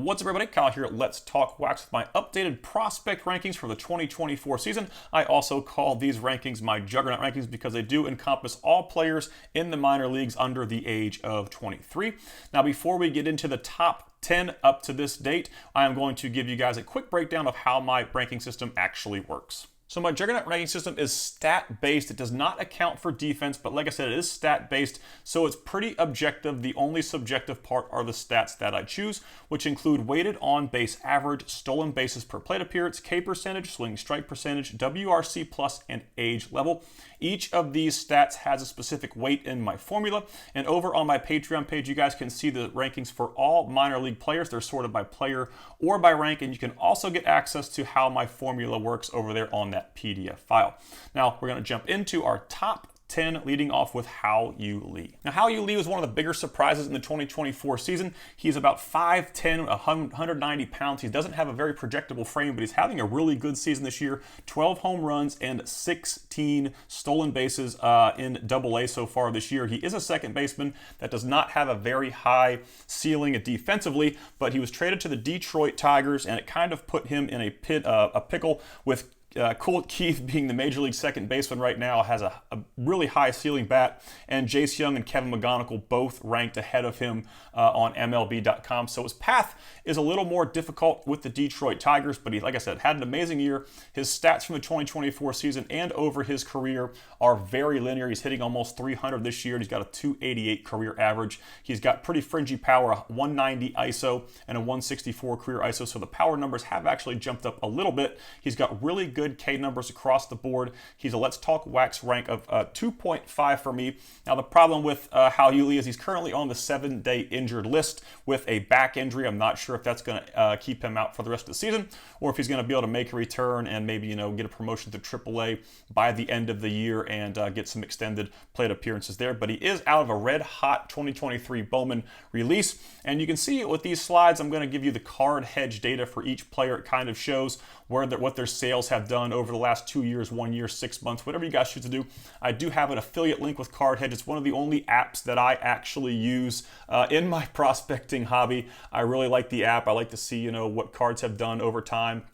What's up, everybody? Kyle here. Let's talk wax with my updated prospect rankings for the 2024 season. I also call these rankings my Juggernaut rankings because they do encompass all players in the minor leagues under the age of 23. Now, before we get into the top 10 up to this date, I am going to give you guys a quick breakdown of how my ranking system actually works. So my Juggernaut ranking system is stat-based. It does not account for defense, but like I said, it is stat-based, so it's pretty objective. The only subjective part are the stats that I choose, which include weighted on-base average, stolen bases per plate appearance, K percentage, swing strike percentage, WRC plus, and age level. Each of these stats has a specific weight in my formula, and over on my Patreon page, you guys can see the rankings for all minor league players. They're sorted by player or by rank, and you can also get access to how my formula works over there on that PDF file. Now, we're going to jump into our top 10, leading off with Yuli. Now, Yuli was one of the bigger surprises in the 2024 season. He's about 5'10", 190 pounds. He doesn't have a very projectable frame, but he's having a really good season this year. 12 home runs and 16 stolen bases in Double-A so far this year. He is a second baseman that does not have a very high ceiling defensively, but he was traded to the Detroit Tigers, and it kind of put him in a pickle with Colt Keith being the Major League second baseman right now, has a really high ceiling bat, and Jace Young and Kevin McGonigal both ranked ahead of him on MLB.com. So his path is a little more difficult with the Detroit Tigers, but he, like I said, had an amazing year. His stats from the 2024 season and over his career are very linear. He's hitting almost 300 this year, and he's got a 288 career average. He's got pretty fringy power, a 190 ISO and a 164 career ISO, so the power numbers have actually jumped up a little bit. He's got really good K numbers across the board. He's a Let's Talk Wax rank of 2.5 for me. Now, the problem with Yuli is he's currently on the 7-day injured list with a back injury. I'm not sure if that's going to keep him out for the rest of the season, or if he's going to be able to make a return and maybe, get a promotion to AAA by the end of the year and get some extended plate appearances there. But he is out of a red-hot 2023 Bowman release, and you can see with these slides, I'm going to give you the card hedge data for each player. It kind of shows what their sales have done over the last 2 years, 1 year, 6 months, whatever you guys choose to do. I do have an affiliate link with Card Hedge. It's one of the only apps that I actually use in my prospecting hobby. I really like the app. I like to see, what cards have done over time.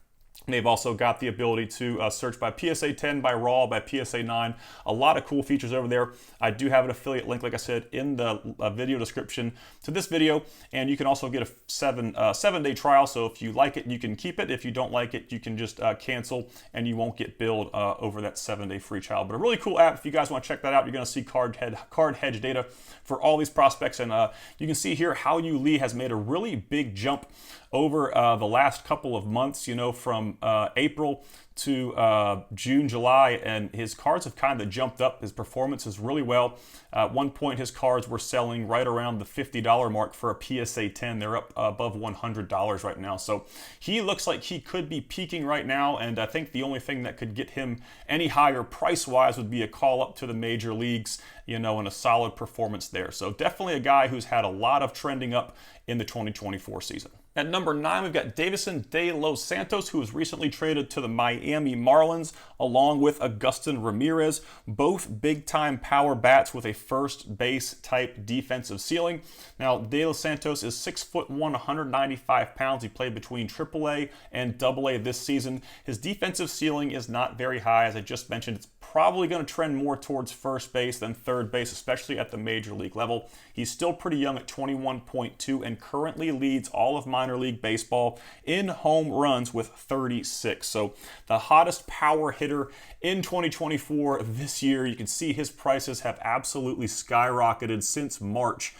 They've also got the ability to search by PSA 10, by Raw, by PSA 9. A lot of cool features over there. I do have an affiliate link, like I said, in the video description to this video. And you can also get a seven-day trial. So if you like it, you can keep it. If you don't like it, you can just cancel, and you won't get billed over that 7-day free trial. But a really cool app. If you guys want to check that out, you're going to see card hedge data for all these prospects. And you can see here how Yuli has made a really big jump over the last couple of months, from April to June, July, and his cards have kind of jumped up. His performance is really well. At one point, his cards were selling right around the $50 mark for a PSA 10. They're up above $100 right now. So he looks like he could be peaking right now, and I think the only thing that could get him any higher price-wise would be a call up to the major leagues, and a solid performance there. So definitely a guy who's had a lot of trending up in the 2024 season. At number 9, we've got Davidson De Los Santos, who was recently traded to the Miami Marlins, along with Agustin Ramirez, both big-time power bats with a first base type defensive ceiling. Now, De Los Santos is 6'1", 195 pounds. He played between AAA and AA this season. His defensive ceiling is not very high. As I just mentioned, it's probably going to trend more towards first base than third base, especially at the major league level. He's still pretty young at 21.2 and currently leads all of minor league baseball in home runs with 36. So the hottest power hitter in 2024 this year. You can see his prices have absolutely skyrocketed since March.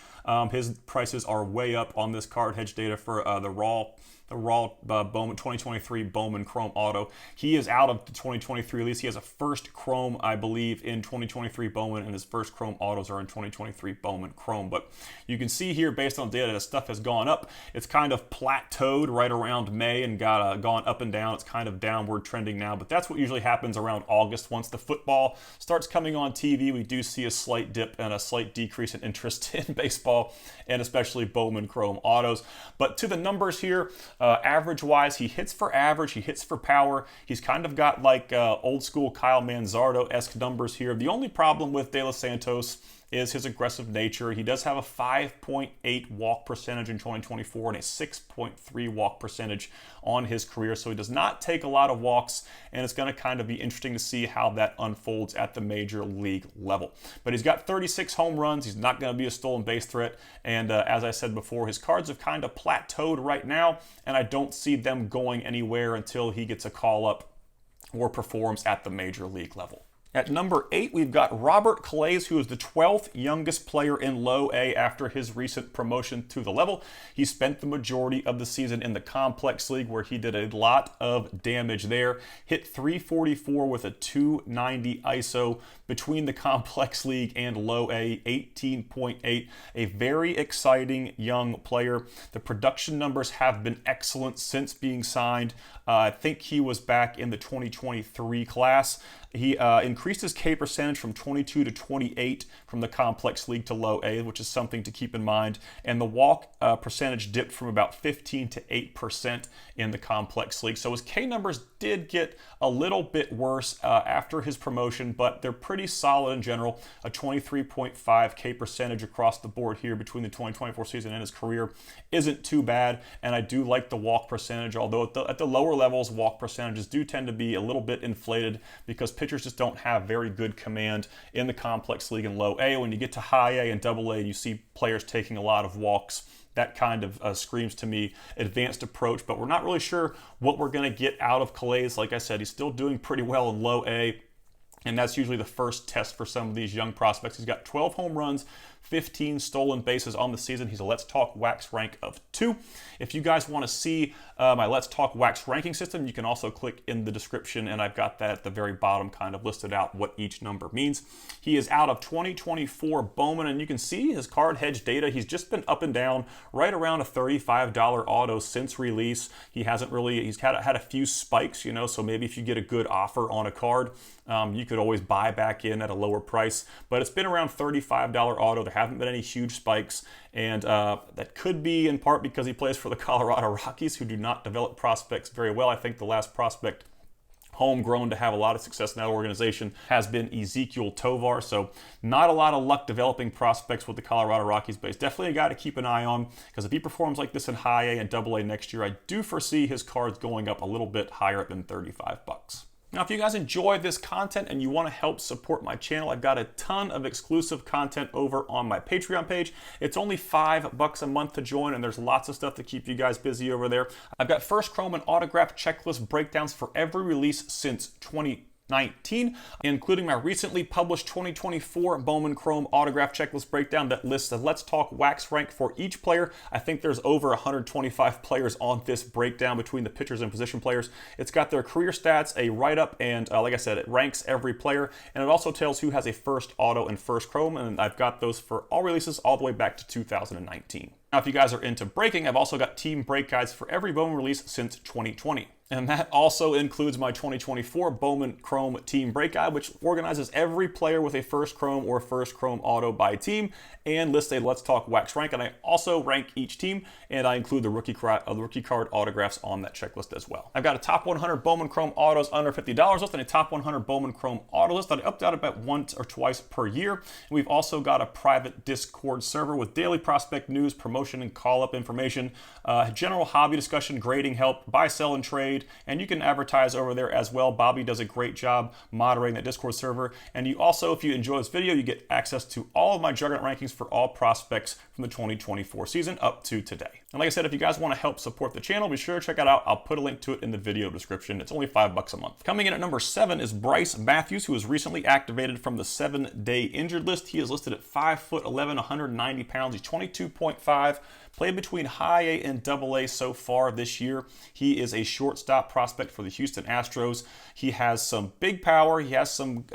His prices are way up on this card hedge data for the raw Bowman 2023 Bowman Chrome Auto. He is out of the 2023 release. He has a first Chrome, I believe, in 2023 Bowman, and his first Chrome Autos are in 2023 Bowman Chrome. But you can see here, based on data, that stuff has gone up. It's kind of plateaued right around May and gone up and down. It's kind of downward trending now, but that's what usually happens around August. Once the football starts coming on TV, we do see a slight dip and a slight decrease in interest in baseball, and especially Bowman Chrome Autos. But to the numbers here, average-wise, he hits for average, he hits for power. He's kind of got like old-school Kyle Manzardo-esque numbers here. The only problem with De Los Santos is his aggressive nature. He does have a 5.8 walk percentage in 2024 and a 6.3 walk percentage on his career. So he does not take a lot of walks, and it's going to kind of be interesting to see how that unfolds at the major league level. But he's got 36 home runs. He's not going to be a stolen base threat. And as I said before, his cards have kind of plateaued right now, and I don't see them going anywhere until he gets a call up or performs at the major league level. At number 8, we've got Robert Calais, who is the 12th youngest player in Low A after his recent promotion to the level. He spent the majority of the season in the Complex League, where he did a lot of damage there. Hit .344 with a .290 ISO between the Complex League and Low A, 18.8. A very exciting young player. The production numbers have been excellent since being signed. I think he was back in the 2023 class. He increased his K percentage from 22 to 28 from the Complex League to Low A, which is something to keep in mind. And the walk percentage dipped from about 15 to 8% in the Complex League. So his K numbers did get a little bit worse after his promotion, but they're pretty solid in general. A 23.5 K percentage across the board here between the 2024 season and his career isn't too bad. And I do like the walk percentage, although at the lower levels, walk percentages do tend to be a little bit inflated because pitchers just don't have very good command in the Complex League and Low A. When you get to High A and Double A, you see players taking a lot of walks. That kind of screams to me advanced approach, but we're not really sure what we're going to get out of Calais. Like I said, he's still doing pretty well in Low A, and that's usually the first test for some of these young prospects. He's got 12 home runs, 15 stolen bases on the season. He's a Let's Talk Wax rank of 2. If you guys want to see my Let's Talk Wax ranking system, you can also click in the description, and I've got that at the very bottom kind of listed out what each number means. He is out of 2024 Bowman, and you can see his card hedge data. He's just been up and down right around a $35 auto since release. He's had a few spikes, so maybe if you get a good offer on a card, you could always buy back in at a lower price, but it's been around $35 auto. There haven't been any huge spikes, and that could be in part because he plays for the Colorado Rockies, who do not develop prospects very well. I think the last prospect homegrown to have a lot of success in that organization has been Ezekiel Tovar, so not a lot of luck developing prospects with the Colorado Rockies, but he's definitely a guy to keep an eye on, because if he performs like this in High A and Double A next year, I do foresee his cards going up a little bit higher than $35. Now, if you guys enjoy this content and you want to help support my channel, I've got a ton of exclusive content over on my Patreon page. It's only $5 a month to join, and there's lots of stuff to keep you guys busy over there. I've got first chrome and autograph checklist breakdowns for every release since 2019, including my recently published 2024 Bowman Chrome autograph checklist breakdown that lists the Let's Talk Wax rank for each player. I think there's over 125 players on this breakdown between the pitchers and position players. It's got their career stats, a write-up, and like I said, it ranks every player, and it also tells who has a first auto and first chrome, and I've got those for all releases all the way back to 2019. Now, if you guys are into breaking, I've also got team break guides for every Bowman release since 2020. And that also includes my 2024 Bowman Chrome Team Break Guide, which organizes every player with a first Chrome or first Chrome auto by team and lists a Let's Talk Wax rank. And I also rank each team, and I include the rookie card autographs on that checklist as well. I've got a top 100 Bowman Chrome autos under $50 list and a top 100 Bowman Chrome auto list that I update about once or twice per year. And we've also got a private Discord server with daily prospect news, promotion, and call-up information, general hobby discussion, grading help, buy, sell, and trade. And you can advertise over there as well. Bobby does a great job moderating that Discord server. And you also, if you enjoy this video, you get access to all of my Juggernaut rankings for all prospects from the 2024 season up to today. And like I said, if you guys want to help support the channel, be sure to check it out. I'll put a link to it in the video description. It's only $5 a month. Coming in at number 7 is Bryce Matthews, who was recently activated from the 7-day injured list. He is listed at 5'11", 190 pounds. He's 22.5. Played between High A and Double A so far this year. He is a shortstop prospect for the Houston Astros. He has some big power. He has some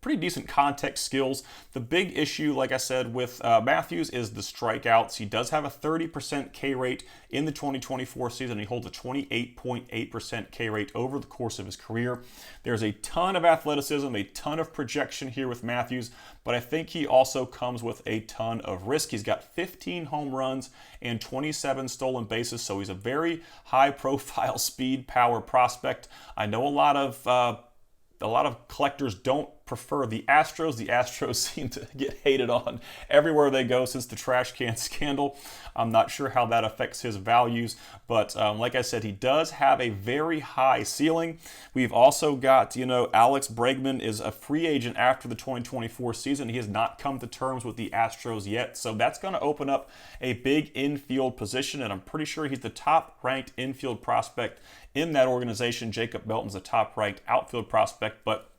pretty decent contact skills. The big issue, like I said, with Matthews is the strikeouts. He does have a 30% K rate in the 2024 season. He holds a 28.8% K rate over the course of his career. There's a ton of athleticism, a ton of projection here with Matthews, but I think he also comes with a ton of risk. He's got 15 home runs and 27 stolen bases, so he's a very high-profile speed power prospect. I know a lot of collectors don't prefer the Astros. The Astros seem to get hated on everywhere they go since the trash can scandal. I'm not sure how that affects his values, but like I said, he does have a very high ceiling. We've also got, Alex Bregman is a free agent after the 2024 season. He has not come to terms with the Astros yet, so that's going to open up a big infield position, and I'm pretty sure he's the top-ranked infield prospect in that organization. Jacob Melton's the top-ranked outfield prospect, but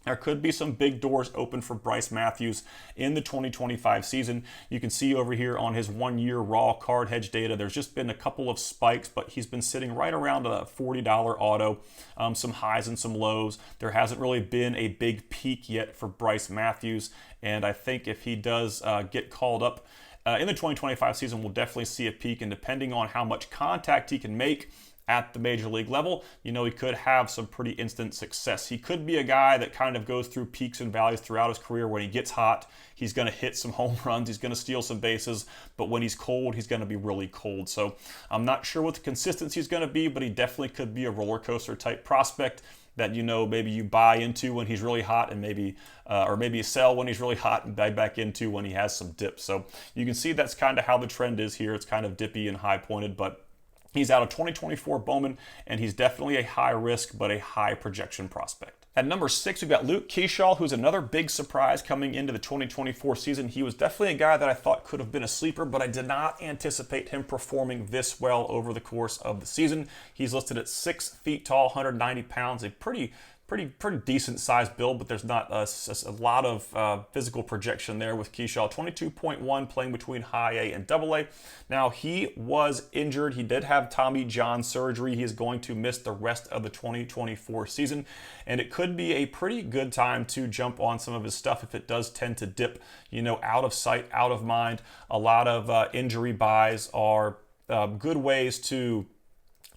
there could be some big doors open for Bryce Matthews in the 2025 season. You can see over here on his 1-year raw card hedge data, there's just been a couple of spikes, but he's been sitting right around a $40 auto, some highs and some lows. There hasn't really been a big peak yet for Bryce Matthews, and I think if he does get called up in the 2025 season, we'll definitely see a peak, and depending on how much contact he can make at the major league level, he could have some pretty instant success. He could be a guy that kind of goes through peaks and valleys throughout his career. When he gets hot, he's going to hit some home runs, he's going to steal some bases, but when he's cold, he's going to be really cold. So I'm not sure what the consistency is going to be, but he definitely could be a roller coaster type prospect that maybe you buy into when he's really hot, and maybe you sell when he's really hot and buy back into when he has some dips. So you can see that's kind of how the trend is here. It's kind of dippy and high pointed, but he's out of 2024 Bowman, and he's definitely a high risk but a high projection prospect. At number 6, we've got Luke Keeschall, who's another big surprise coming into the 2024 season. He was definitely a guy that I thought could have been a sleeper, but I did not anticipate him performing this well over the course of the season. He's listed at 6 feet tall, 190 pounds, a pretty decent sized build, but there's not a lot of physical projection there with Keeschall. 22.1, playing between high A and double A. Now, he was injured. He did have Tommy John surgery. He is going to miss the rest of the 2024 season, and it could be a pretty good time to jump on some of his stuff if it does tend to dip, out of sight, out of mind. A lot of injury buys are good ways to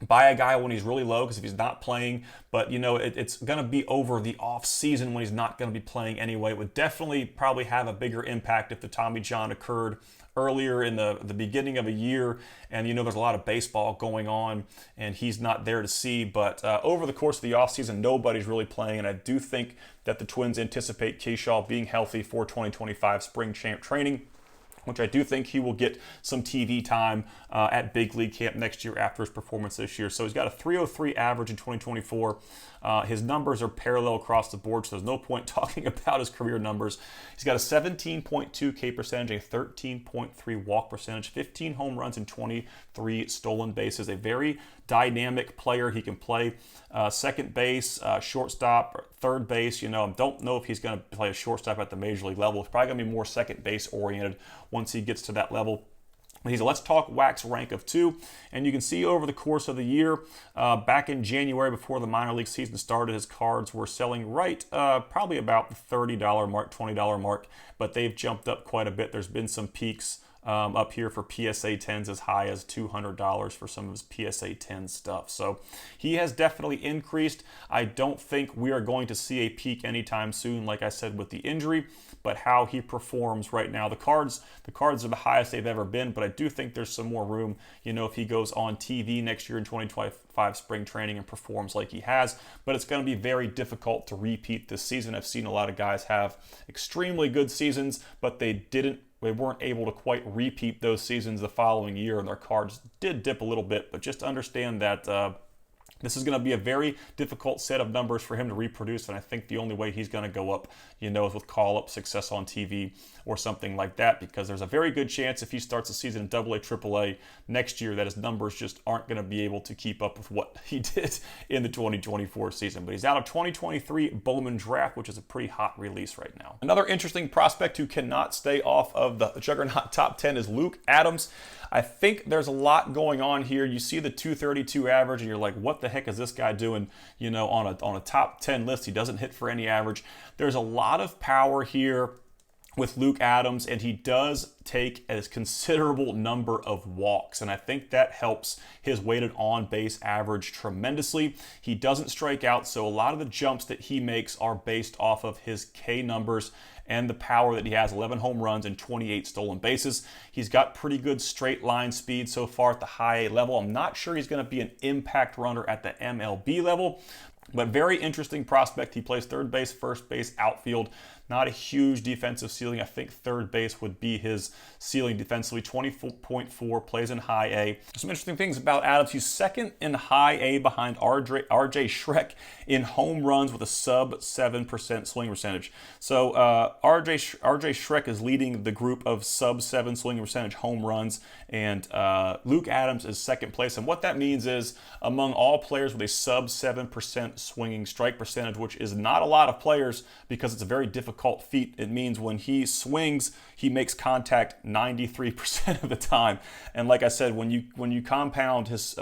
buy a guy when he's really low, because if he's not playing, but it's going to be over the off season when he's not going to be playing anyway. It would definitely probably have a bigger impact if the Tommy John occurred earlier in the beginning of a year, and there's a lot of baseball going on and he's not there to see. But over the course of the offseason, nobody's really playing, and I do think that the Twins anticipate Keeschall being healthy for 2025 spring champ training, which I do think he will get some TV time at big league camp next year after his performance this year. So he's got a 303 average in 2024. His numbers are parallel across the board, so there's no point talking about his career numbers. He's got a 17.2 K percentage, a 13.3 walk percentage, 15 home runs, and 23 stolen bases. A very dynamic player. He can play second base, shortstop, third base. I don't know if he's going to play a shortstop at the major league level. He's probably going to be more second base oriented once he gets to that level. He's a Let's Talk Wax rank of 2, and you can see over the course of the year, back in January before the minor league season started, his cards were selling right probably about the $30 mark, $20 mark, but they've jumped up quite a bit. There's been some peaks up here for PSA 10s as high as $200 for some of his PSA 10 stuff. So he has definitely increased. I don't think we are going to see a peak anytime soon, like I said, with the injury, but how he performs right now. The cards are the highest they've ever been, but I do think there's some more room, if he goes on TV next year in 2025 spring training and performs like he has. But it's going to be very difficult to repeat this season. I've seen a lot of guys have extremely good seasons, but they weren't able to quite repeat those seasons the following year, and their cards did dip a little bit. But just understand that this is going to be a very difficult set of numbers for him to reproduce, and I think the only way he's going to go up, is with call-up success on TV or something like that, because there's a very good chance if he starts the season in Double A, Triple A next year that his numbers just aren't going to be able to keep up with what he did in the 2024 season. But he's out of 2023 Bowman draft, which is a pretty hot release right now. Another interesting prospect who cannot stay off of the Juggernaut top 10 is Luke Adams. I think there's a lot going on here. You see the 232 average, and you're like, what the heck is this guy doing, on a top 10 list? He doesn't hit for any average. There's a lot of power here with Luke Adams, and he does take a considerable number of walks, and I think that helps his weighted on base average tremendously. He doesn't strike out, so a lot of the jumps that he makes are based off of his K numbers and the power that he has, 11 home runs and 28 stolen bases. He's got pretty good straight line speed so far at the high A level. I'm not sure he's going to be an impact runner at the MLB level, But very interesting prospect. He plays third base, first base, outfield. Not a huge defensive ceiling. I think third base would be his ceiling defensively. 20.4, plays in high A. Some interesting things about Adams. He's second in high A behind RJ Schreck in home runs with a sub 7% swing percentage. So RJ Schreck is leading the group of sub 7 swing percentage home runs, and Luke Adams is second place. And what that means is among all players with a sub 7% swinging strike percentage, which is not a lot of players because it's a very difficult feat. It means when he swings, he makes contact 93% of the time. And like I said, when you compound his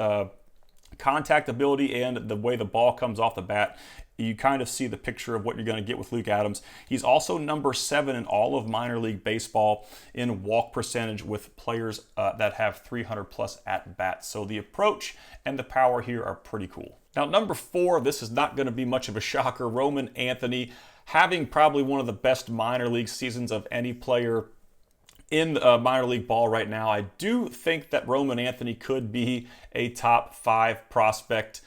contact ability and the way the ball comes off the bat, you kind of see the picture of what you're going to get with Luke Adams. He's also number 7 in all of minor league baseball in walk percentage with players that have 300 plus at bats. So the approach and the power here are pretty cool. Now, number 4, this is not going to be much of a shocker. Roman Anthony, having probably one of the best minor league seasons of any player in minor league ball right now. I do think that Roman Anthony could be a top 5 prospect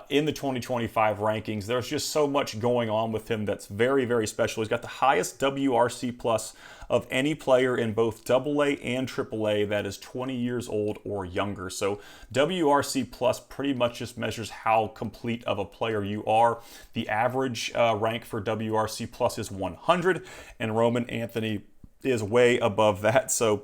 in the 2025 rankings. There's just so much going on with him that's very, very special. He's got the highest WRC plus of any player in both AA and AAA that is 20 years old or younger. So WRC plus pretty much just measures how complete of a player you are. The average rank for WRC plus is 100, and Roman Anthony is way above that. So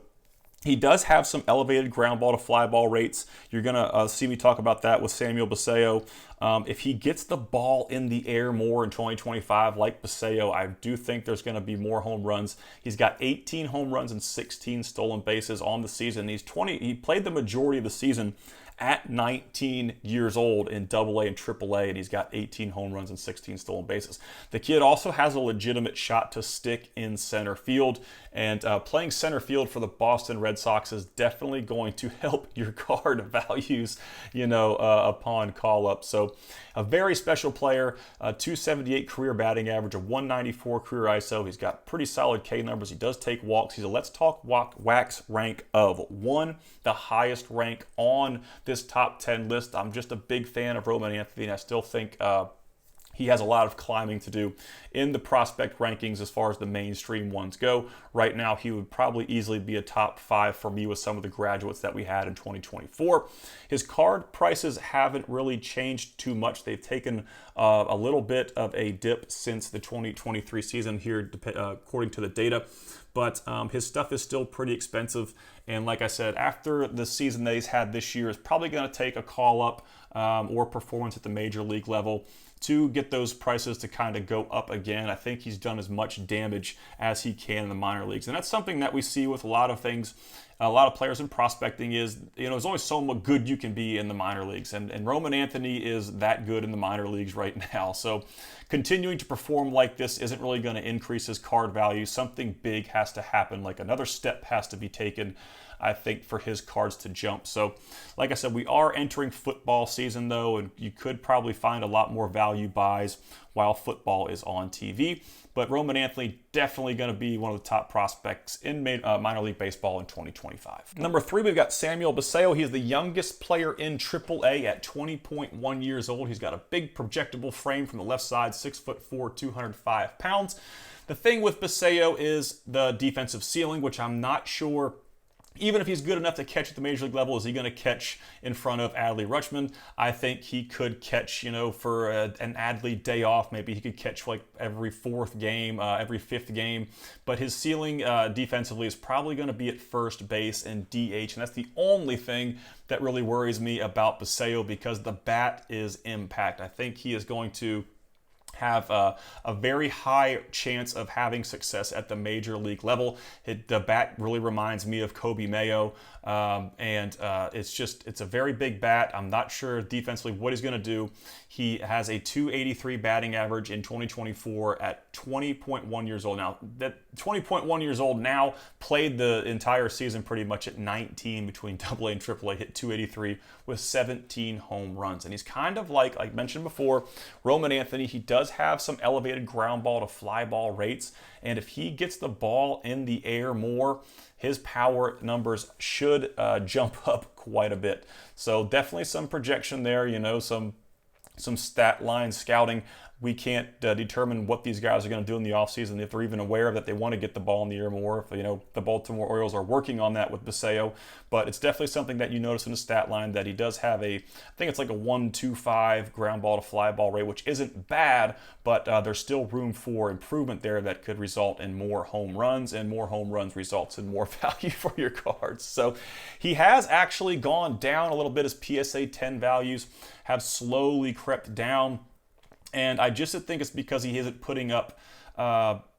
he does have some elevated ground ball to fly ball rates. You're going to see me talk about that with Samuel Basallo. If he gets the ball in the air more in 2025, like Basallo, I do think there's going to be more home runs. He's got 18 home runs and 16 stolen bases on the season. He played the majority of the season at 19 years old in AA and AAA, and he's got 18 home runs and 16 stolen bases. The kid also has a legitimate shot to stick in center field, and playing center field for the Boston Red Sox is definitely going to help your card values, upon call up. So a very special player, 278 career batting average, a 194 career ISO. He's got pretty solid K numbers. He does take walks. He's a Let's Talk Wax rank of 1, the highest rank on this top 10 list. I'm just a big fan of Roman Anthony, and I still think he has a lot of climbing to do in the prospect rankings as far as the mainstream ones go. Right now, he would probably easily be a top 5 for me with some of the graduates that we had in 2024. His card prices haven't really changed too much. They've taken a little bit of a dip since the 2023 season here, according to the data. But his stuff is still pretty expensive. And like I said, after the season that he's had this year, is probably going to take a call up or performance at the major league level to get those prices to kind of go up again. I think he's done as much damage as he can in the minor leagues. And that's something that we see with a lot of things, a lot of players in prospecting is, there's only so much good you can be in the minor leagues. And Roman Anthony is that good in the minor leagues right now. So continuing to perform like this isn't really going to increase his card value. Something big has to happen, like another step has to be taken, I think, for his cards to jump. So like I said, we are entering football season though, and you could probably find a lot more value buys while football is on TV. But Roman Anthony definitely going to be one of the top prospects in minor league baseball in 2025. Number 3, we've got Samuel Basallo. He is the youngest player in AAA at 20.1 years old. He's got a big projectable frame from the left side, 6'4", 205 pounds. The thing with Basallo is the defensive ceiling, which I'm not sure. Even if he's good enough to catch at the major league level, is he going to catch in front of Adley Rutschman? I think he could catch, for an Adley day off. Maybe he could catch like every 4th game, every 5th game. But his ceiling defensively is probably going to be at first base and DH. And that's the only thing that really worries me about Basallo, because the bat is impact. I think he is going to have a very high chance of having success at the major league level. The bat really reminds me of Kobe Mayo, and it's a very big bat. I'm not sure defensively what he's going to do. He has a 283 batting average in 2024 at 20.1 years old. Now, that 20.1 years old now, played the entire season pretty much at 19 between AA and AAA, hit 283 with 17 home runs. And he's kind of like mentioned before, Roman Anthony. He does have some elevated ground ball to fly ball rates. And if he gets the ball in the air more, his power numbers should jump up quite a bit. So definitely some projection there, some some stat line scouting. We can't determine what these guys are going to do in the offseason, if they're even aware that they want to get the ball in the air more. If the Baltimore Orioles are working on that with Basallo, but it's definitely something that you notice in the stat line that he does have I think it's like a 1.25 ground ball to fly ball rate, which isn't bad, but there's still room for improvement there that could result in more home runs, and more home runs results in more value for your cards. So he has actually gone down a little bit. His PSA 10 values have slowly crept down. And I just think it's because he isn't putting up wow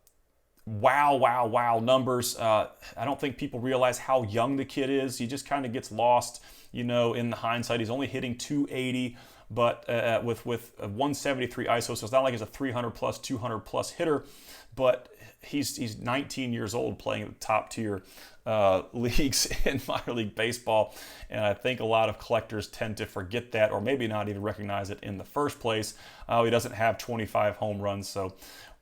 numbers. I don't think people realize how young the kid is. He just kind of gets lost, in the hindsight. He's only hitting 280, but with 173 ISO, so it's not like he's a 300 plus, 200 plus hitter, but he's 19 years old playing at the top tier leagues in minor league baseball, and I think a lot of collectors tend to forget that, or maybe not even recognize it in the first place. He doesn't have 25 home runs, so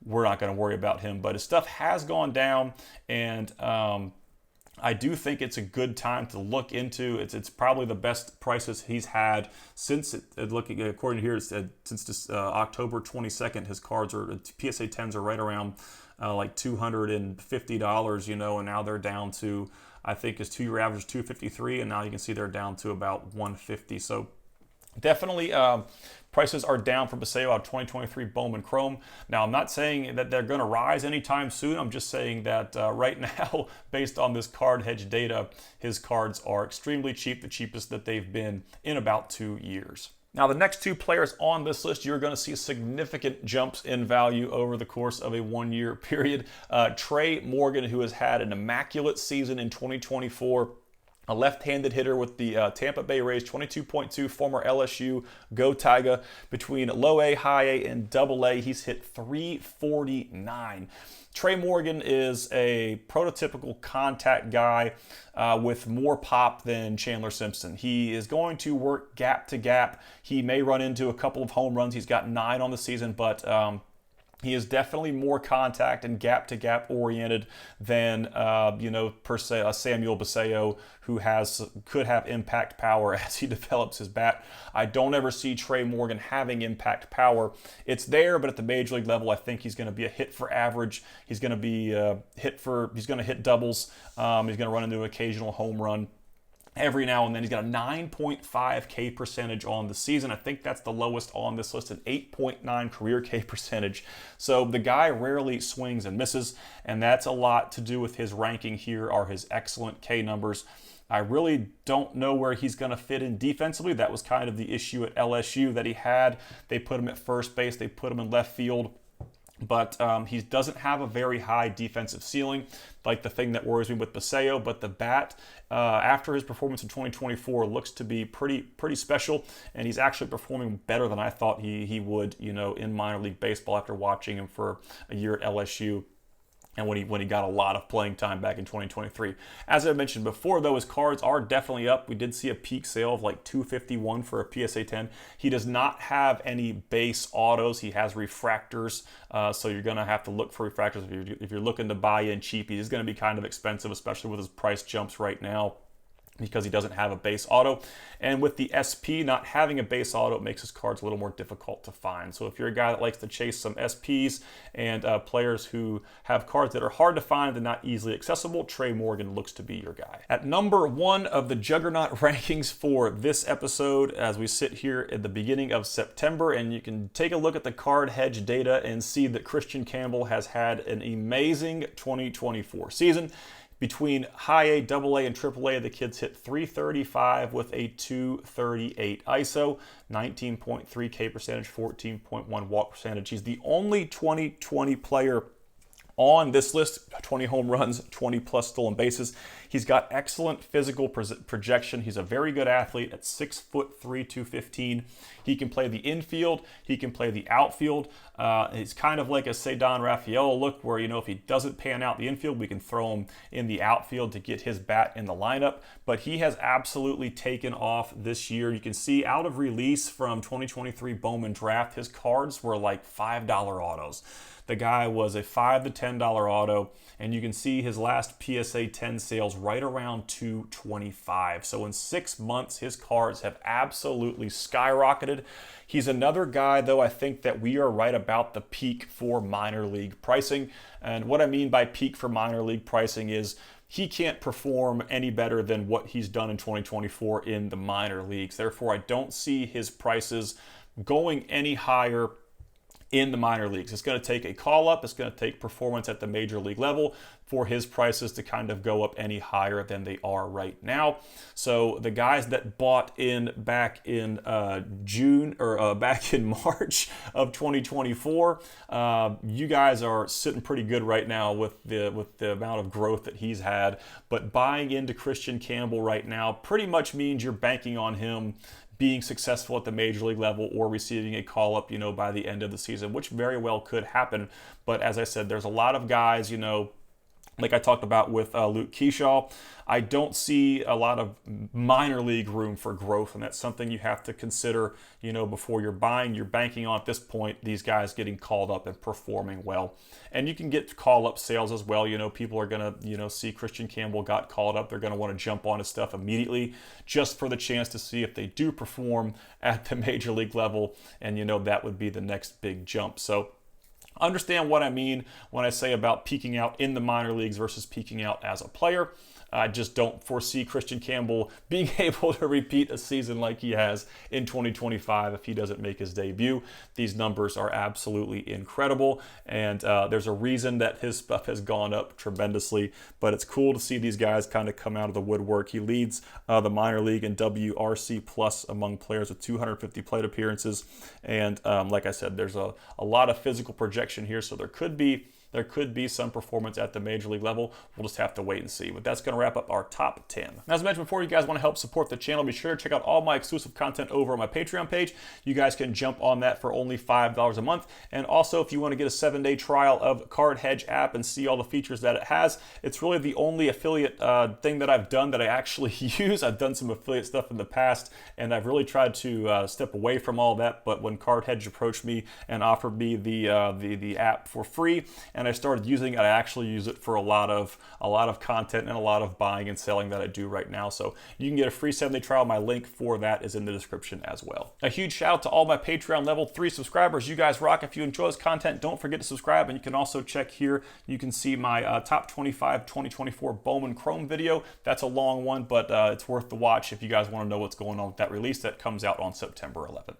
we're not going to worry about him, but his stuff has gone down, and I do think it's a good time to look into. It's probably the best prices he's had since looking according to here, since this October 22nd. His cards are PSA 10s are right around like $250, and now they're down to, I think his 2-year average is 253, and now you can see they're down to about 150. So definitely prices are down for Basallo out of 2023 Bowman Chrome. Now, I'm not saying that they're going to rise anytime soon. I'm just saying that right now, based on this card hedge data, his cards are extremely cheap, the cheapest that they've been in about 2 years. Now, the next two players on this list, you're going to see significant jumps in value over the course of a 1-year period. Trey Morgan, who has had an immaculate season in 2024, a left-handed hitter with the Tampa Bay Rays, 22.2, former LSU, go Tiger. Between low A, high A, and double A, he's hit 349. Trey Morgan is a prototypical contact guy with more pop than Chandler Simpson. He is going to work gap to gap. He may run into a couple of home runs. He's got 9 on the season, but he is definitely more contact and gap-to-gap oriented than, per se, a Samuel Basallo, who could have impact power as he develops his bat. I don't ever see Trey Morgan having impact power. It's there, but at the major league level, I think he's going to be a hit for average. He's going to be he's going to hit doubles. He's going to run into an occasional home run every now and then. He's got a 9.5 K percentage on the season. I think that's the lowest on this list, an 8.9 career K percentage. So the guy rarely swings and misses, and that's a lot to do with his ranking here, are his excellent K numbers. I really don't know where he's going to fit in defensively. That was kind of the issue at LSU that he had. They put him at first base. They put him in left field. But he doesn't have a very high defensive ceiling, like the thing that worries me with Basallo. But the bat, after his performance in 2024, looks to be pretty special, and he's actually performing better than I thought he would, in minor league baseball after watching him for a year at LSU. And when he got a lot of playing time back in 2023. As I mentioned before, though, his cards are definitely up. We did see a peak sale of like $251 for a PSA 10. He does not have any base autos. He has refractors, so you're going to have to look for refractors. If you're looking to buy in cheap, he is going to be kind of expensive, especially with his price jumps right now, because he doesn't have a base auto. And with the SP not having a base auto, it makes his cards a little more difficult to find. So if you're a guy that likes to chase some SPs and players who have cards that are hard to find and not easily accessible, Trey Morgan looks to be your guy. At number 1 of the Juggernaut rankings for this episode, as we sit here at the beginning of September, and you can take a look at the card hedge data and see that Christian Campbell has had an amazing 2024 season. Between high A, double A, and triple A, the kid's hit 335 with a 238 ISO, 19.3 K percentage, 14.1 walk percentage. He's the only 2020 player on this list, 20 home runs, 20 plus stolen bases. He's got excellent physical projection. He's a very good athlete at 6'3", 215. He can play the infield. He can play the outfield. He's kind of like a Cedon Rafael look where, if he doesn't pan out the infield, we can throw him in the outfield to get his bat in the lineup. But he has absolutely taken off this year. You can see out of release from 2023 Bowman draft, his cards were like $5 autos. The guy was a $5 to $10 auto, and you can see his last PSA 10 sales right around $225. So in 6 months, his cards have absolutely skyrocketed. He's another guy, though, I think that we are right about the peak for minor league pricing. And what I mean by peak for minor league pricing is he can't perform any better than what he's done in 2024 in the minor leagues. Therefore, I don't see his prices going any higher in the minor leagues. It's going to take a call up. It's going to take performance at the major league level for his prices to kind of go up any higher than they are right now. So the guys that bought in back in June or back in March of 2024, you guys are sitting pretty good right now with the amount of growth that he's had. But buying into Christian Campbell right now pretty much means you're banking on him being successful at the major league level or receiving a call up, by the end of the season, which very well could happen. But as I said, there's a lot of guys, like I talked about with Luke Keyshaw. I don't see a lot of minor league room for growth, and that's something you have to consider, before you're buying. You're banking on, at this point, these guys getting called up and performing well. And you can get call-up sales as well. People are going to, see Christian Campbell got called up. They're going to want to jump on his stuff immediately just for the chance to see if they do perform at the major league level. And, that would be the next big jump. So understand what I mean when I say about peaking out in the minor leagues versus peaking out as a player. I just don't foresee Christian Campbell being able to repeat a season like he has in 2025 if he doesn't make his debut. These numbers are absolutely incredible, and there's a reason that his stuff has gone up tremendously, but it's cool to see these guys kind of come out of the woodwork. He leads the minor league in WRC plus among players with 250 plate appearances, and like I said, there's a lot of physical projection here, so there could be some performance at the major league level. We'll just have to wait and see. But that's going to wrap up our top 10. Now, as I mentioned before, you guys want to help support the channel, be sure to check out all my exclusive content over on my Patreon page. You guys can jump on that for only $5 a month. And also, if you want to get a 7-day trial of Card Hedge app and see all the features that it has, it's really the only affiliate thing that I've done that I actually use. I've done some affiliate stuff in the past, and I've really tried to step away from all that. But when Card Hedge approached me and offered me the app for free, and I started using it, I actually use it for a lot of content and a lot of buying and selling that I do right now. So you can get a free 7-day trial. My link for that is in the description as well. A huge shout out to all my Patreon level 3 subscribers. You guys rock. If you enjoy this content, don't forget to subscribe. And you can also check here. You can see my top 25 2024 Bowman Chrome video. That's a long one, but it's worth the watch if you guys want to know what's going on with that release that comes out on September 11th.